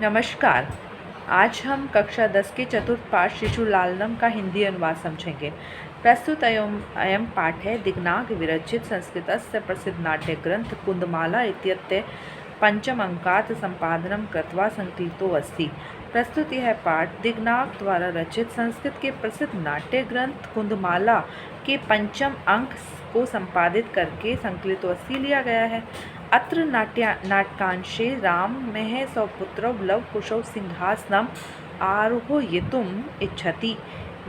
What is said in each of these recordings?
नमस्कार। आज हम कक्षा 10 के चतुर्थ पाठ शिशु लालनम का हिंदी अनुवाद समझेंगे। प्रस्तुत अयम पाठ है दिग्नाग विरचित संस्कृतस्य प्रसिद्ध नाट्य ग्रंथ कुंदमाला इत्यस्य पंचम अंकात् संपादनम कृत्वा संकलितो अस्ति। प्रस्तुत यह पाठ दिग्नाग द्वारा रचित संस्कृत के प्रसिद्ध नाट्य ग्रंथ कुंदमाला के पंचम अंक को संपादित करके संकलितो अस्ति लिया गया है। अत्र नाटकांशे रामः स्वपुत्रौ लवकुशौ सिंहासनम आरोहयितुम् इच्छति।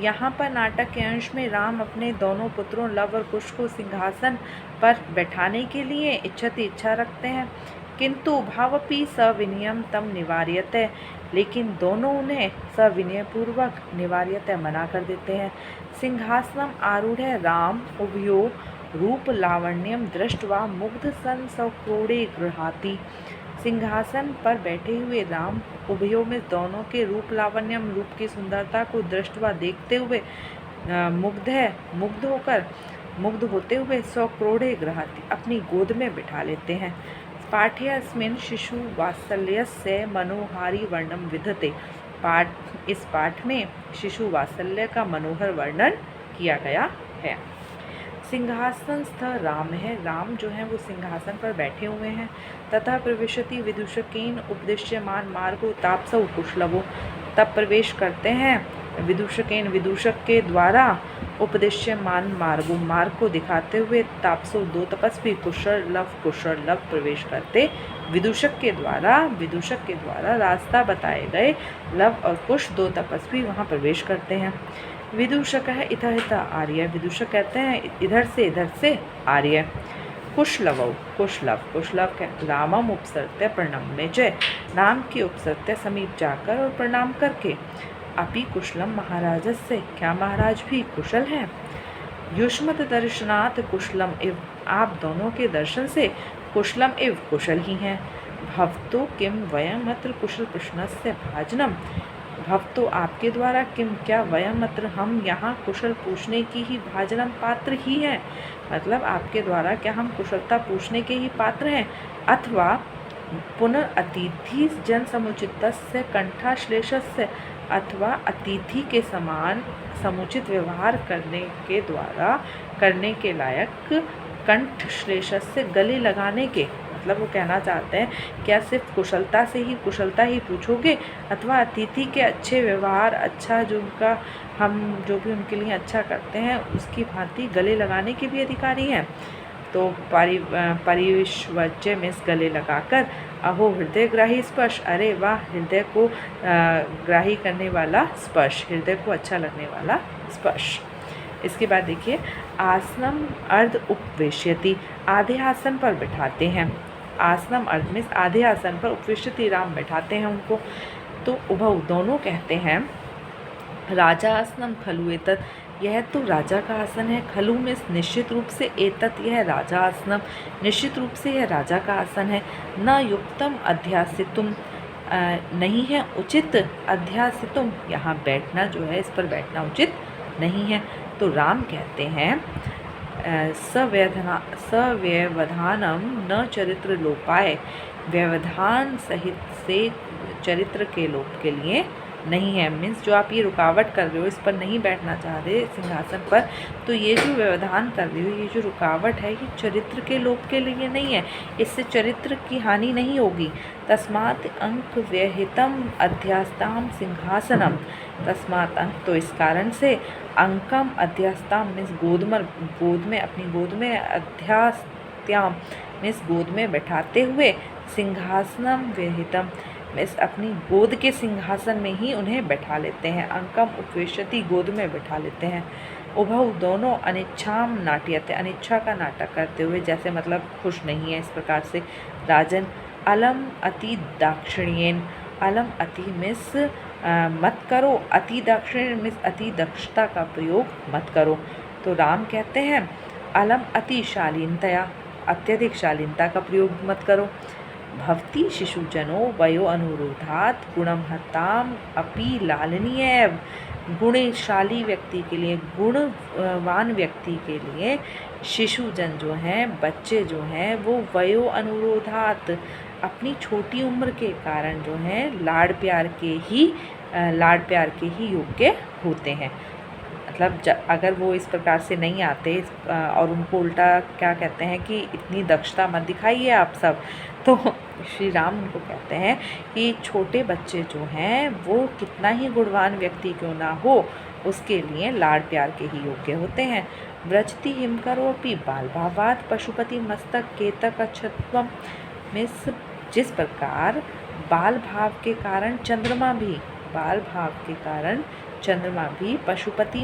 यहाँ पर नाटक के अंश में राम अपने दोनों पुत्रों लव और कुश को सिंहासन पर बैठाने के लिए इच्छा रखते हैं, किंतु भावपि सविनयम तम निवार्यते, लेकिन दोनों उन्हें सविनयपूर्वक निवार्यते मना कर देते हैं। सिंहासनम आरूढ़ राम उभयो रूप लावण्यम दृष्ट्वा मुग्ध सन सक्रोड़े गृहाति। सिंहासन पर बैठे हुए राम उभयों में दोनों के रूप लावण्यम रूप की सुंदरता को दृष्टवा देखते हुए मुग्ध होते हुए सक्रोड़े गृहाति अपनी गोद में बिठा लेते हैं। पाठ्यस्मिन् शिशु वात्सल्यस्य मनोहारी वर्णन विधते। इस पाठ में शिशु वात्सल्य का मनोहर वर्णन किया गया है। सिंहासनस्थ राम है, राम जो है वो सिंहासन पर बैठे हुए हैं। तथा प्रविशति विदूषकेन उपदिश्यमान मार्गो तापसौ कुशलवो, तब प्रवेश करते हैं विदूषकेन विदूषक के द्वारा उपदिश्यमान मार्ग को दिखाते हुए तापसो दो तपस्वी कुशल लव प्रवेश करते विदूषक के द्वारा रास्ता बताए गए लव और कुश दो तपस्वी वहाँ प्रवेश करते हैं। विदूषक है इतः आर्य, विदूषक कहते हैं इधर से आर्य। कुशलव रामम उपसर्त्य प्रणम्य च, राम की उपसर्त्य समीप जाकर और प्रणाम करके। अपि कुशलम महाराजस्य, क्या महाराज भी कुशल हैं। युष्मत दर्शनात् कुशलम इव, आप दोनों के दर्शन से कुशलम इव कुशल ही हैं। भवतो किम वयम अत्र कुशल प्रश्नस्य भाजनम, भवतो आपके द्वारा किम क्या वयम अत्र हम यहाँ कुशल पूछने की ही भाजनम पात्र ही हैं, मतलब आपके द्वारा क्या हम कुशलता पूछने के ही पात्र हैं। अथवा पुनरअतिथि जन समुचितस्य कंठाश्लेषस्य, अथवा अतिथि के समान समुचित व्यवहार करने के लायक कंठश्लेषस्य गले लगाने के, मतलब वो कहना चाहते हैं क्या सिर्फ कुशलता ही पूछोगे, अथवा अतिथि के अच्छे व्यवहार जो भी उनके लिए अच्छा करते हैं उसकी भांति गले लगाने के भी अधिकारी हैं। तो परिविश्वज्य में गले लगाकर अहो हृदय ग्राही स्पर्श, अरे वाह हृदय को ग्राही करने वाला स्पर्श, हृदय को अच्छा लगने वाला स्पर्श। इसके बाद देखिए आसनम अर्ध उपवेश्यति, आधे आसन पर बैठाते हैं। आसनम अर्ध में आधे आसन पर उपवेश्यति राम बैठाते हैं उनको। तो उभव दोनों कहते हैं राजा आसनम खलु एतत्, यह तो राजा का आसन है। खलु में निश्चित रूप से, एतत् यह राजा आसनम निश्चित रूप से यह राजा का आसन है। न युक्तम अध्यासितुम, नहीं है उचित, अध्यासितुम यहाँ बैठना जो है इस पर बैठना उचित नहीं है। तो राम कहते हैं सव्यवधानम न चरित्र लोपाय, व्यवधान सहित से चरित्र के लोप के लिए नहीं है। मीन्स जो आप ये रुकावट कर रहे हो, इस पर नहीं बैठना चाह रहे सिंहासन पर, तो ये जो व्यवधान कर रहे हो, ये जो रुकावट है, ये चरित्र के लोप के लिए नहीं है, इससे चरित्र की हानि नहीं होगी। तस्मात् अंक व्यहितम अध्यास्ताम सिंहासनम, तस्मात् अंक तो इस कारण से, अंकम अध्यास्ताम मीन्स अपनी गोद में, अध्यास्त्याम मीन्स गोद में बैठाते हुए, सिंहासनम व्यहितम मीन्स अपनी गोद के सिंहासन में ही उन्हें बैठा लेते हैं। अंकम उपवेशति गोद में बैठा लेते हैं। उभव दोनों अनिच्छाम नाट्यते, अनिच्छा का नाटक करते हुए, जैसे मतलब खुश नहीं है इस प्रकार से। राजन अलम अति दाक्षिण्येन, अलम अति मिस मत करो, अति दाक्षिण्य मिस अति दक्षता का प्रयोग मत करो। तो राम कहते हैं अलम अति शालीनतया, अत्यधिक शालीनता का प्रयोग मत करो। भवती शिशुजनो वयो अनुरोधात गुणमहताम अपि लालनीय, गुणशाली व्यक्ति के लिए, गुणवान व्यक्ति के लिए शिशुजन जो हैं, बच्चे जो हैं, वो वयो अनुरोधात अपनी छोटी उम्र के कारण जो है लाड़ प्यार के ही योग्य होते हैं। मतलब अगर वो इस प्रकार से नहीं आते और उनको उल्टा क्या कहते हैं कि इतनी दक्षता मत दिखाइए आप सब, तो श्री राम उनको कहते हैं कि छोटे बच्चे जो हैं वो कितना ही गुणवान व्यक्ति क्यों ना हो, उसके लिए लाड़ प्यार के ही योग्य होते हैं। व्रजति हिमकरोपि बाल भावात पशुपति मस्तक केतक अक्षत्वम में जिस प्रकार बाल भाव के कारण चंद्रमा भी पशुपति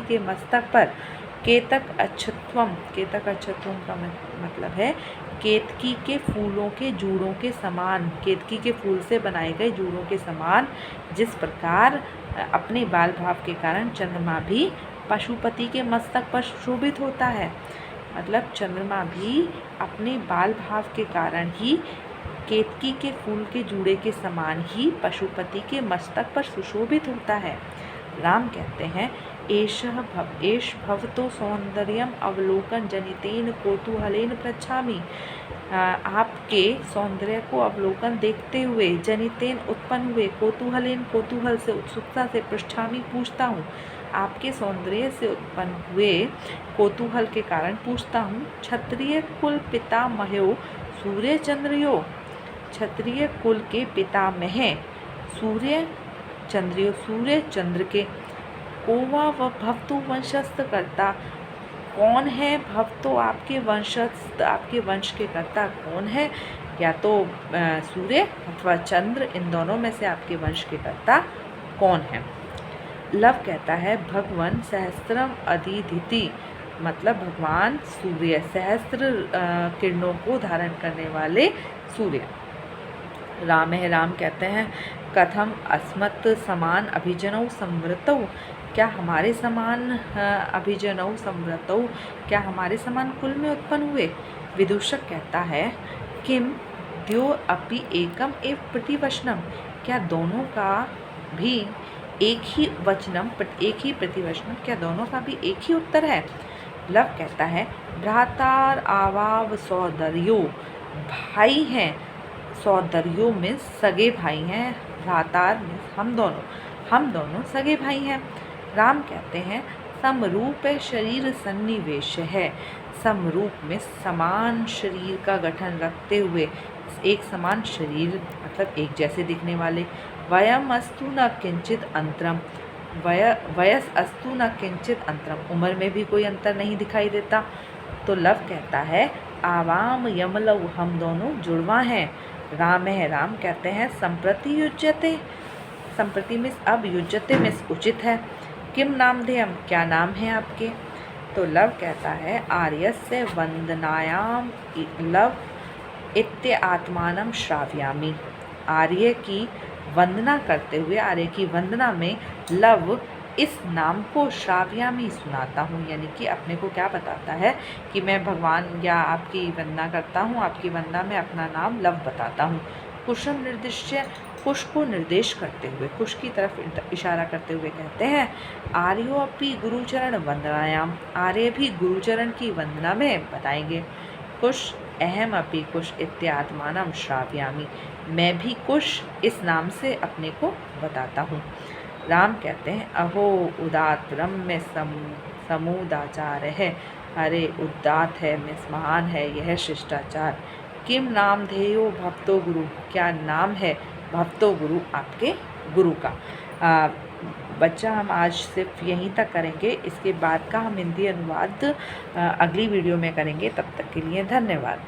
के मस्तक पर केतक अक्षत्वम का मतलब है केतकी के फूलों के जूड़ों के समान, केतकी के फूल से बनाए गए जूड़ों के समान जिस प्रकार अपने बाल भाव के कारण चंद्रमा भी पशुपति के मस्तक पर शोभित होता है। मतलब चंद्रमा भी अपने बाल भाव के कारण ही केतकी के फूल के जूड़े के समान ही पशुपति के मस्तक पर सुशोभित होता है। राम कहते हैं एष भवतो सौंदर्यम अवलोकन जनितेन कौतूहलेन पृच्छामि। आपके सौंदर्य को अवलोकन देखते हुए जनितेन उत्पन्न हुए कौतूहल से उत्सुकता से पृच्छामि पूछता हूँ। आपके सौंदर्य से उत्पन्न हुए कौतूहल के कारण पूछता हूँ। क्षत्रिय कुल पितामहो सूर्य चंद्रयो, क्षत्रिय कुल के पितामह सूर्य चंद्र के कोवा व भवतो वंशस्थ कर्ता, कौन है भवतो आपके वंश के कर्ता कौन है, या तो सूर्य अथवा चंद्र, इन दोनों में से आपके वंश के कर्ता कौन है। लव कहता है भगवान सहस्त्रम अधिधिति, मतलब भगवान सूर्य सहस्त्र किरणों को धारण करने वाले सूर्य। राम कहते हैं कथम अस्मत् समान अभिजनौ संवृतौ, क्या हमारे समान अभिजनौ संवृतौ, क्या हमारे समान कुल में उत्पन्न हुए। विदूषक कहता है किम द्यो अपि एकम एव प्रतिवचनम, क्या दोनों का भी एक ही प्रतिवचनम, क्या दोनों का भी एक ही उत्तर है। लव कहता है भ्रातार आवाव सौदर्यो, भाई हैं, सौदर्यो में सगे भाई हैं, भ्रातार में हम दोनों सगे भाई हैं। राम कहते हैं समरूप शरीर सन्निवेश है, समरूप में समान शरीर का गठन रखते हुए, एक समान शरीर मतलब एक जैसे दिखने वाले। वयम अस्तु न किंचित अंतरम, वयस अस्तु न किंचित अंतरम, उम्र में भी कोई अंतर नहीं दिखाई देता। तो लव कहता है आवाम यमलव, हम दोनों जुड़वा हैं। राम कहते हैं संप्रति युज्यते, संप्रति में अब युज्यते में उचित है। किम नामधेयम, क्या नाम है आपके। तो लव कहता है आर्यस्य वंदनायाम लव इत्य आत्मानम श्राव्यामि, आर्य की वंदना करते हुए, आर्य की वंदना में लव इस नाम को श्राव्यामि सुनाता हूँ, यानी कि अपने को क्या बताता है कि मैं भगवान या आपकी वंदना करता हूँ, आपकी वंदना में अपना नाम लव बताता हूँ। कुशम निर्दिश्य, कुश को निर्देश करते हुए, कुश की तरफ इशारा करते हुए कहते हैं आर्यो अपि गुरुचरण वंदनायाम, आर्य भी गुरुचरण की वंदना में बताएंगे। कुश अहम अपि कुश इत्यात्मानम श्राव्यामि, मैं भी कुश इस नाम से अपने को बताता हूँ। राम कहते हैं अहो उदात रम्य समुदाचार है, अरे उदात है, मिस महान है यह शिष्टाचार। किम नाम धेयो भक्तो गुरु, क्या नाम है भक्तो गुरु आपके गुरु का। बच्चा हम आज सिर्फ यहीं तक करेंगे, इसके बाद का हम हिंदी अनुवाद अगली वीडियो में करेंगे। तब तक के लिए धन्यवाद।